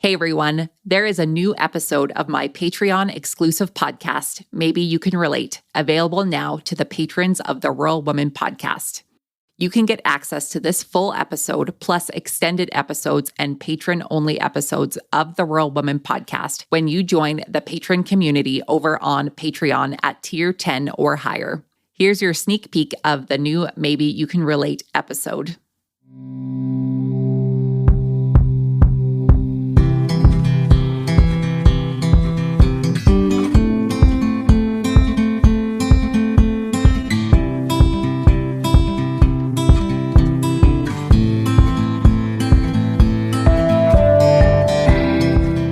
Hey everyone, there is a new episode of my Patreon exclusive podcast, Maybe You Can Relate, available now to the patrons of the Rural Woman Podcast. You can get access to this full episode, plus extended episodes and patron-only episodes of the Rural Woman Podcast when you join the patron community over on Patreon at tier 10 or higher. Here's your sneak peek of the new Maybe You Can Relate episode.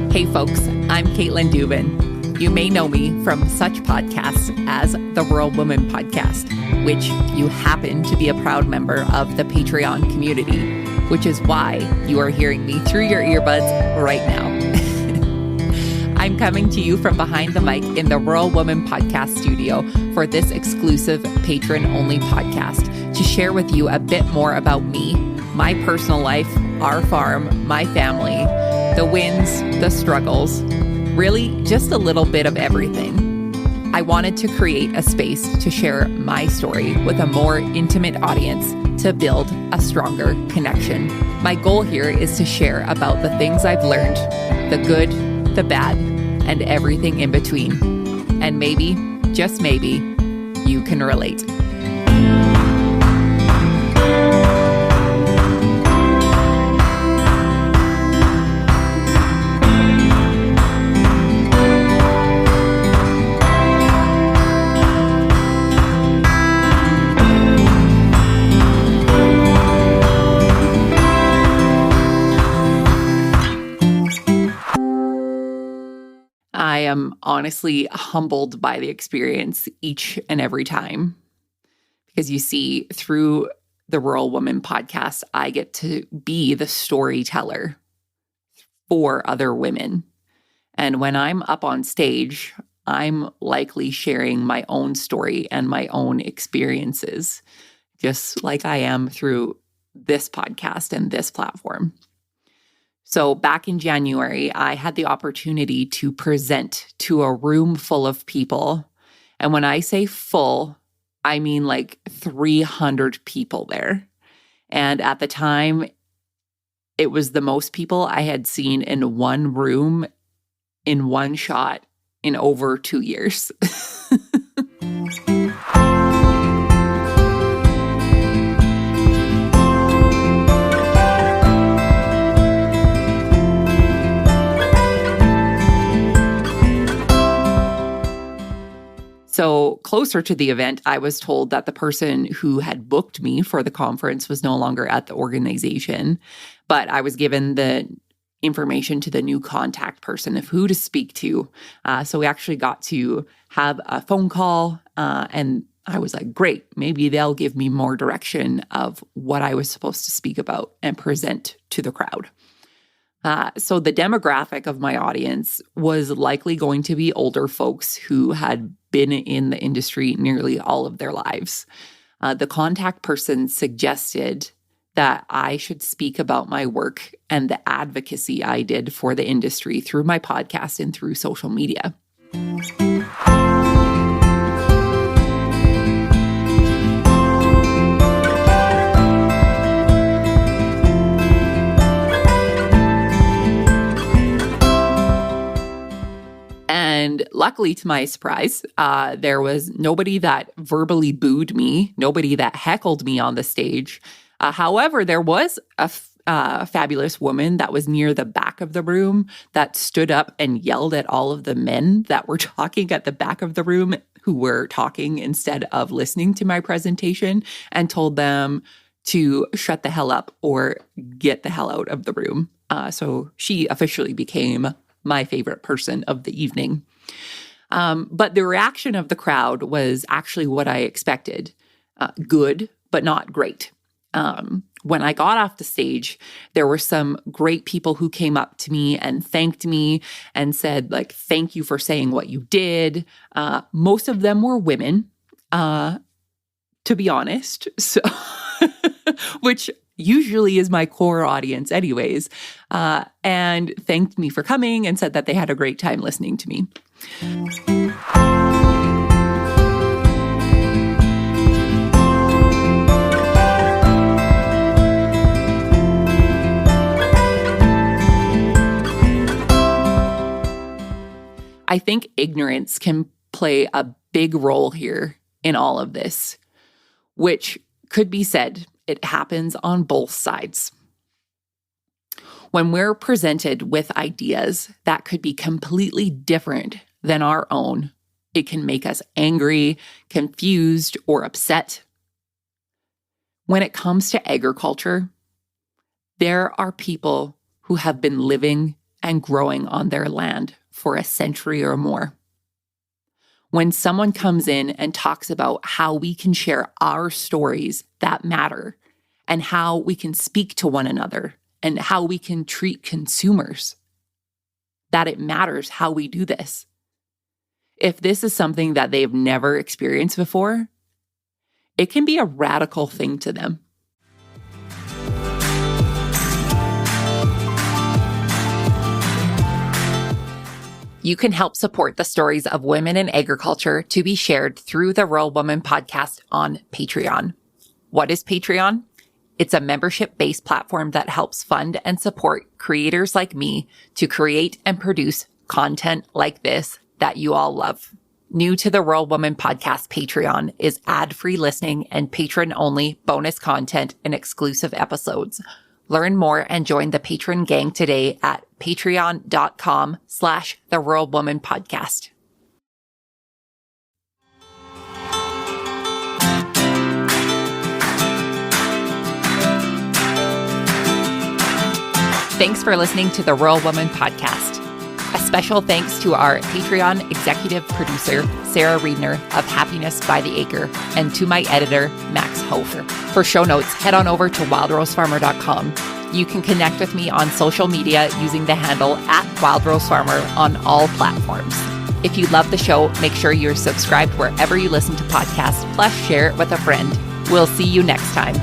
Hey folks, I'm Caitlin Dubin. You may know me from such podcasts as the Rural Woman Podcast, which you happen to be a proud member of the Patreon community, which is why you are hearing me through your earbuds right now. I'm coming to you from behind the mic in the Rural Woman Podcast studio for this exclusive patron-only podcast to share with you a bit more about me, my personal life, our farm, my family, the wins, the struggles, really just a little bit of everything. I wanted to create a space to share my story with a more intimate audience to build a stronger connection. My goal here is to share about the things I've learned, the good, the bad, and everything in between. And maybe, just maybe, you can relate. I am honestly humbled by the experience each and every time, because you see, through the Rural Woman Podcast, I get to be the storyteller for other women. And when I'm up on stage, I'm likely sharing my own story and my own experiences, just like I am through this podcast and this platform. So back in January, I had the opportunity to present to a room full of people. And when I say full, I mean like 300 people there. And at the time, it was the most people I had seen in one room in one shot in over 2 years. So closer to the event, I was told that the person who had booked me for the conference was no longer at the organization, but I was given the information to the new contact person of who to speak to. So we actually got to have a phone call, and I was like, great, maybe they'll give me more direction of what I was supposed to speak about and present to the crowd. So the demographic of my audience was likely going to be older folks who had been in the industry nearly all of their lives. The contact person suggested that I should speak about my work and the advocacy I did for the industry through my podcast and through social media. And luckily, to my surprise, there was nobody that verbally booed me, nobody that heckled me on the stage. However, there was a fabulous woman that was near the back of the room that stood up and yelled at all of the men that were talking at the back of the room who were talking instead of listening to my presentation, and told them to shut the hell up or get the hell out of the room. So she officially became my favorite person of the evening. But the reaction of the crowd was actually what I expected. Good, but not great. When I got off the stage, there were some great people who came up to me and thanked me and said, like, thank you for saying what you did. Most of them were women, to be honest. So, which usually is my core audience anyways, and thanked me for coming and said that they had a great time listening to me. I think ignorance can play a big role here in all of this, which could be said, it happens on both sides. When we're presented with ideas that could be completely different than our own, it can make us angry, confused, or upset. When it comes to agriculture, there are people who have been living and growing on their land for a century or more. When someone comes in and talks about how we can share our stories that matter and how we can speak to one another and how we can treat consumers, that it matters how we do this. If this is something that they've never experienced before, it can be a radical thing to them. You can help support the stories of women in agriculture to be shared through the Rural Woman podcast on Patreon. What is Patreon? It's a membership-based platform that helps fund and support creators like me to create and produce content like this that you all love. New to the Rural Woman podcast Patreon is ad-free listening and patron-only bonus content and exclusive episodes. Learn more and join the patron gang today at patreon.com/The Rural Woman Podcast. Thanks for listening to the Rural Woman Podcast. A special thanks to our Patreon executive producer, Sarah Riedner of Happiness by the Acre, and to my editor, Max Hofer. For show notes, head on over to wildrosefarmer.com. You can connect with me on social media using the handle @WildRoseFarmer on all platforms. If you love the show, make sure you're subscribed wherever you listen to podcasts, plus share it with a friend. We'll see you next time.